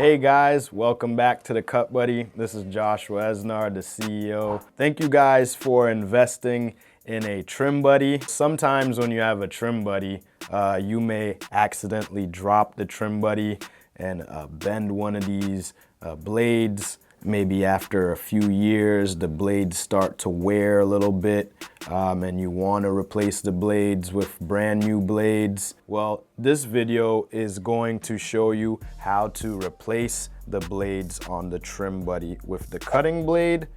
Hey guys, welcome back to the Cut Buddy. This is Joshua Esnar, the CEO. Thank you guys for investing in a trim buddy. Sometimes when you have a trim buddy, you may accidentally drop the trim buddy and bend one of these blades. Maybe after a few years, the blades start to wear a little bit and you want to replace the blades with brand new blades. Well, this video is going to show you how to replace the blades on the trim buddy with the cutting blade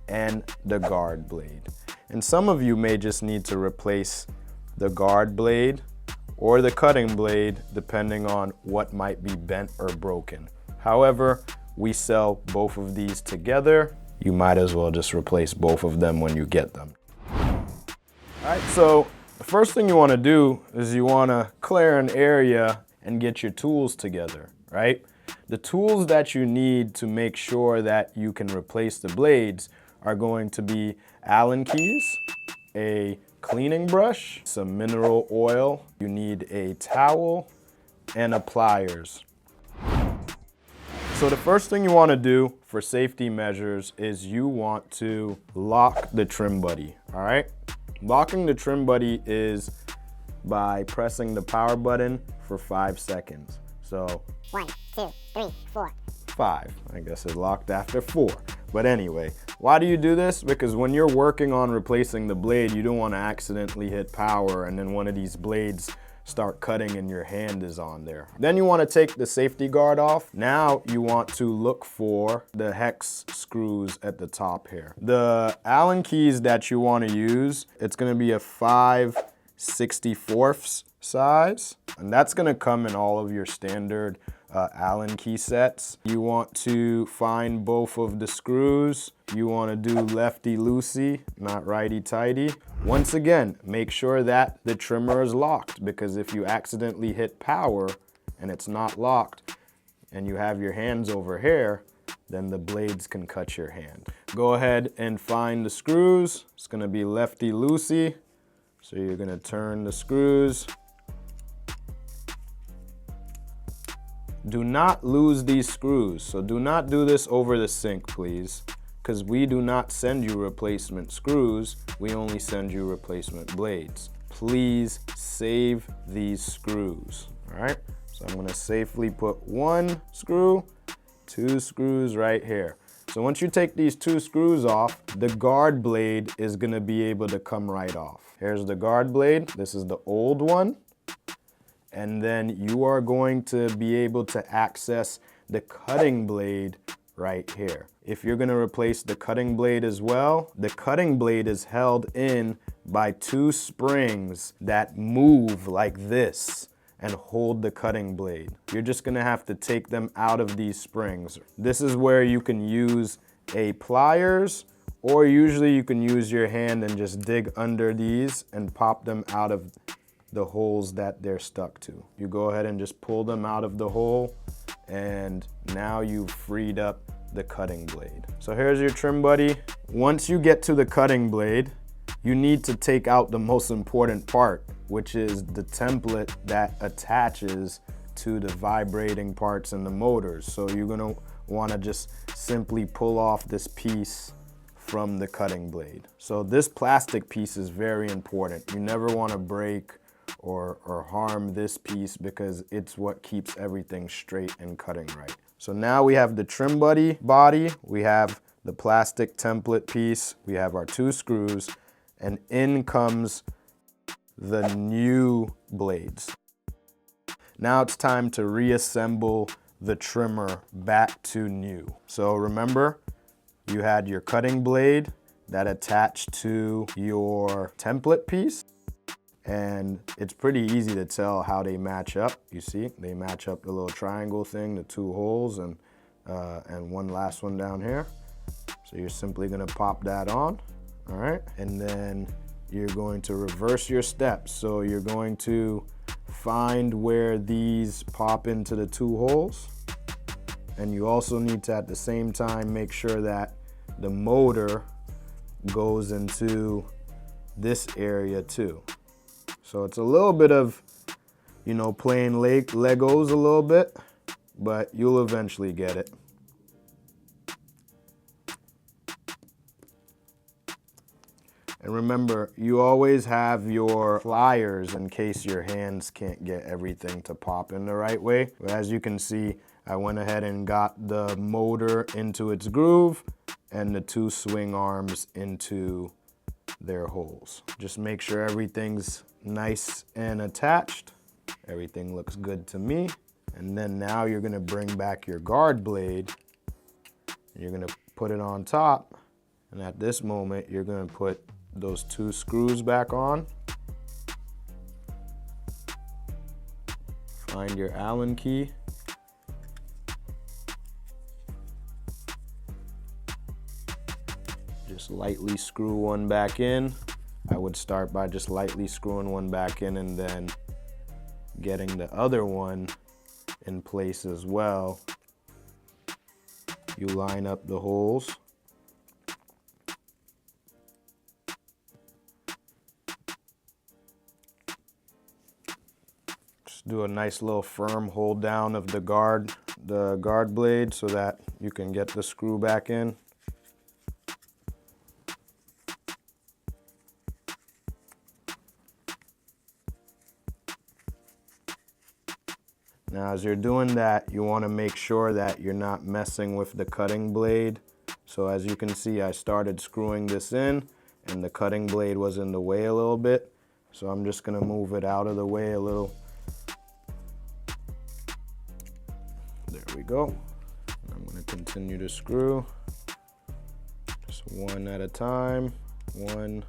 and the guard blade. And some of you may just need to replace the guard blade or the cutting blade depending on what might be bent or broken. However, we sell both of these together. You might as well just replace both of them when you get them. All right, so the first thing you want to do is you want to clear an area and get your tools together, right? The tools that you need to make sure that you can replace the blades are going to be Allen keys, a cleaning brush, some mineral oil, you need a towel, and a pliers. So the first thing you want to do for safety measures is you want to lock the trim buddy, all right? Locking the trim buddy is by pressing the power button for 5 seconds. So 1, 2, 3, 4. 5, I guess it locked after 4. But anyway, why do you do this? Because when you're working on replacing the blade, you don't want to accidentally hit power and then one of these blades start cutting and your hand is on there. Then you want to take the safety guard off. Now you want to look for the hex screws at the top here. The Allen keys that you want to use, it's going to be a 5/64 size, and that's going to come in all of your standard Allen key sets. You want to find both of the screws. You want to do lefty-loosey, not righty-tighty. Once again, make sure that the trimmer is locked, because if you accidentally hit power and it's not locked and you have your hands over here, then the blades can cut your hand. Go ahead and find the screws. It's going to be lefty-loosey. So you're going to turn the screws. Do not lose these screws. So do not do this over the sink, please, because we do not send you replacement screws. We only send you replacement blades. Please save these screws, all right? So I'm gonna safely put 1 screw, 2 screws right here. So once you take these 2 screws off, the guard blade is gonna be able to come right off. Here's the guard blade. This is the old one. And then you are going to be able to access the cutting blade right here. If you're going to replace the cutting blade as well, the cutting blade is held in by 2 springs that move like this and hold the cutting blade. You're just going to have to take them out of these springs. This is where you can use a pliers, or usually you can use your hand and just dig under these and pop them out of the holes that they're stuck to. You go ahead and just pull them out of the hole, and now you've freed up the cutting blade. So here's your trim buddy. Once you get to the cutting blade, you need to take out the most important part, which is the template that attaches to the vibrating parts and the motors. So you're gonna wanna just simply pull off this piece from the cutting blade. So this plastic piece is very important. You never wanna break or harm this piece, because it's what keeps everything straight and cutting right. So now we have the trim buddy body, we have the plastic template piece, we have our 2 screws, and in comes the new blades. Now it's time to reassemble the trimmer back to new. So remember, you had your cutting blade that attached to your template piece. And it's pretty easy to tell how they match up. You see, they match up the little triangle thing, the 2 holes, and one last one down here. So you're simply gonna pop that on, all right? And then you're going to reverse your steps. So you're going to find where these pop into the 2 holes. And you also need to, at the same time, make sure that the motor goes into this area too. So it's a little bit of, you know, playing Legos a little bit. but you'll eventually get it. And remember, you always have your pliers in case your hands can't get everything to pop in the right way. But as you can see, I went ahead and got the motor into its groove and the two swing arms into their holes. Just make sure everything's nice and attached. Everything looks good to me. And then now you're gonna bring back your guard blade. You're gonna put it on top. And at this moment, you're gonna put those two screws back on. Find your Allen key. Just lightly screw one back in. I would start by just lightly screwing one back in and then getting the other one in place as well. You line up the holes. Just do a nice little firm hold down of the guard blade so that you can get the screw back in. Now, as you're doing that, you want to make sure that you're not messing with the cutting blade. So as you can see, I started screwing this in and the cutting blade was in the way a little bit. So I'm just going to move it out of the way a little. There we go. I'm going to continue to screw. Just one at a time. One.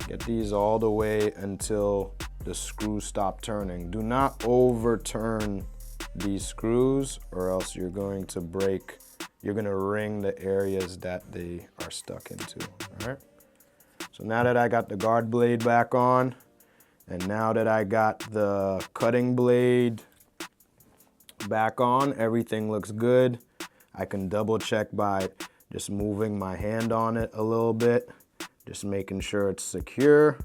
Get these all the way until the screws stop turning. Do not overturn these screws or else you're going to ring the areas that they are stuck into, all right? So now that I got the guard blade back on, and now that I got the cutting blade back on, everything looks good. I can double check by just moving my hand on it a little bit, just making sure it's secure.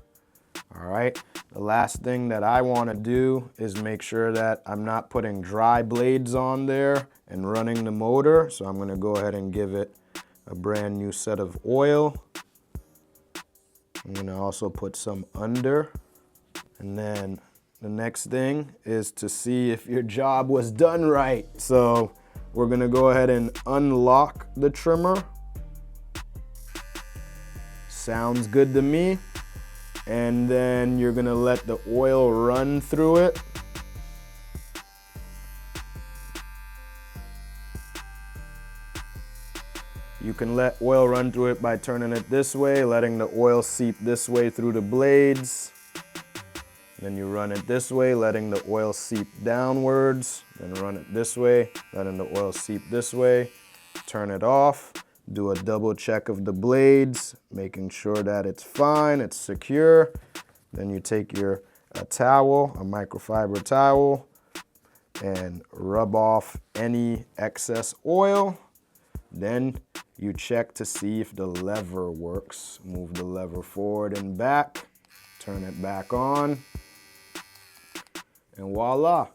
All right, the last thing that I want to do is make sure that I'm not putting dry blades on there and running the motor. So I'm going to go ahead and give it a brand new set of oil. I'm going to also put some under. And then the next thing is to see if your job was done right. So we're going to go ahead and unlock the trimmer. Sounds good to me. And then you're gonna let the oil run through it. You can let oil run through it by turning it this way, letting the oil seep this way through the blades. Then you run it this way, letting the oil seep downwards. Then run it this way, letting the oil seep this way. Turn it off. Do a double check of the blades, making sure that it's fine, it's secure. Then you take your towel, a microfiber towel, and rub off any excess oil. Then you check to see if the lever works. Move the lever forward and back, turn it back on, and voila.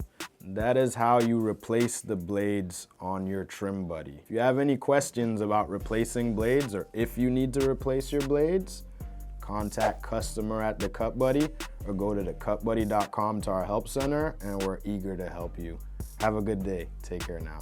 That is how you replace the blades on your trim buddy. If you have any questions about replacing blades or if you need to replace your blades, contact customer@thecutbuddy or go to thecutbuddy.com to our help center and we're eager to help you. Have a good day. Take care now.